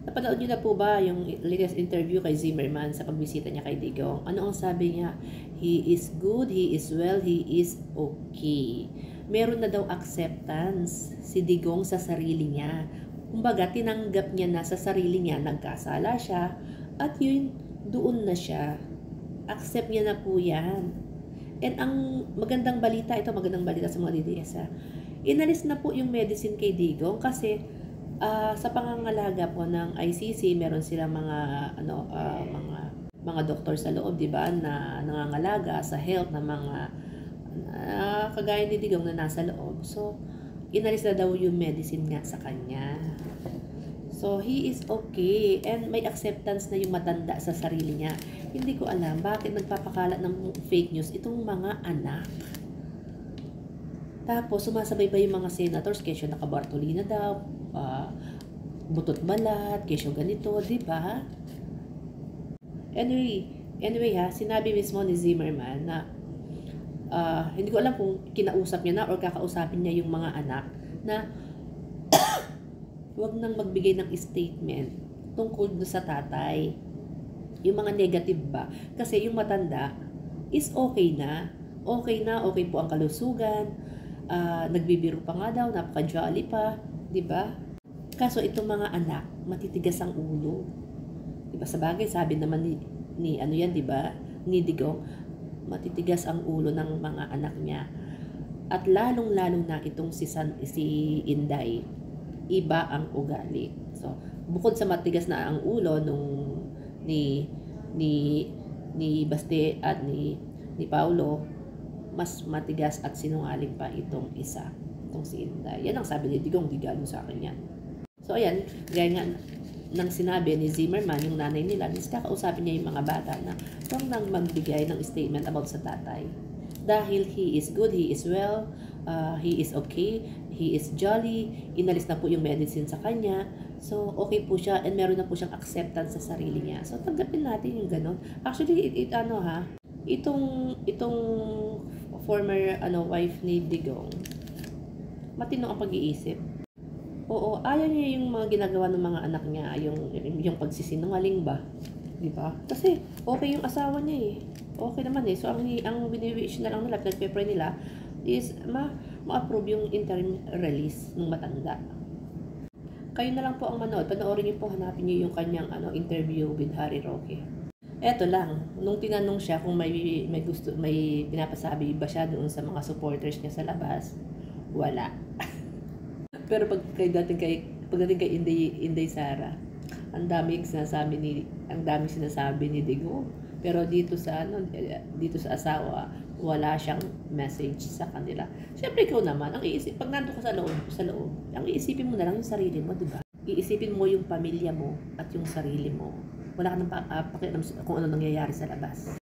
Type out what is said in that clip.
Napanood niyo na po ba yung latest interview kay Zimmerman sa pagbisita niya kay Digong? Ano ang sabi niya? He is good, he is well, he is okay. Meron na daw acceptance si Digong sa sarili niya. Kumbaga, tinanggap niya na sa sarili niya, nagkasala siya, at yun, doon na siya. Accept niya na po yan. And ang magandang balita, ito magandang balita sa mga DDS ha. Inalis na po yung medicine kay Digong kasi sa pangangalaga po ng ICC, meron silang mga doktor sa loob, 'di ba, na nangangalaga sa health ng mga kagaya ni Digong na nasa loob. So, inalis na daw yung medicine nga sa kanya. So, he is okay and may acceptance na yung matanda sa sarili niya. Hindi ko alam bakit nagpapakalat ng fake news itong mga anak. Tapos, sumasabay ba yung mga senators, kesyo naka-Bartolina daw, butot balat, kesyo ganito, di ba? Anyway ha, sinabi mismo ni Zimmerman na hindi ko alam kung kinausap niya na or kakausapin niya yung mga anak na huwag nang magbigay ng statement tungkol sa tatay. Yung mga negative ba? Kasi yung matanda is okay na. Okay po ang kalusugan. Nagbibiro pa nga daw, napaka-jolly pa, 'di ba? Kaso itong mga anak, matitigas ang ulo. 'Di ba? Sa bagay, sabi naman ni ano 'yan, 'di ba? Ni Digong, matitigas ang ulo ng mga anak niya. At lalong-lalo na itong si Inday, iba ang ugali. So, bukod sa matigas na ang ulo nung ni Baste at ni Paulo, mas matigas at sinungaling pa itong isa, itong si Inday. Yan ang sabi ni Digong, di galing sa akin yan. So ayan, gaya nga ng sinabi ni Zimmerman, yung nanay nila, kakausapin niya yung mga bata na huwag nang magbigay ng statement about sa tatay. Dahil he is good, he is well, he is okay, he is jolly, inalis na po yung medicine sa kanya, so okay po siya and meron na po siyang acceptance sa sarili niya. So tanggapin natin yung ganun. Actually, itong former wife ni Digong, matino ang pag-iisip. Oo, ayaw niya yung mga ginagawa ng mga anak niya, yung pagsisinungaling ba, di ba? Kasi okay yung asawa niya eh. Okay naman eh. So ang bini-wish na lang nila, pinag-pray nila is ma-approve yung interim release ng matanda. Kayo na lang po ang manood. Panoorin niyo po, hanapin niyo yung kanyang interview with Harry Roque. Eto lang, nung tinanong siya kung may pinapasabi ba siya doon sa mga supporters niya sa labas, wala. Pero pagdating kay Inday Sara, ang daming sinasabi ni Digong. Pero dito sa asawa, wala siyang message sa kanila. Siyempre ikaw naman, pag nandoon ka sa loob, ang iisipin mo na lang yung sarili mo, di ba? Iisipin mo yung pamilya mo at yung sarili mo. Wala ka nang pakialam kung ano nangyayari sa labas.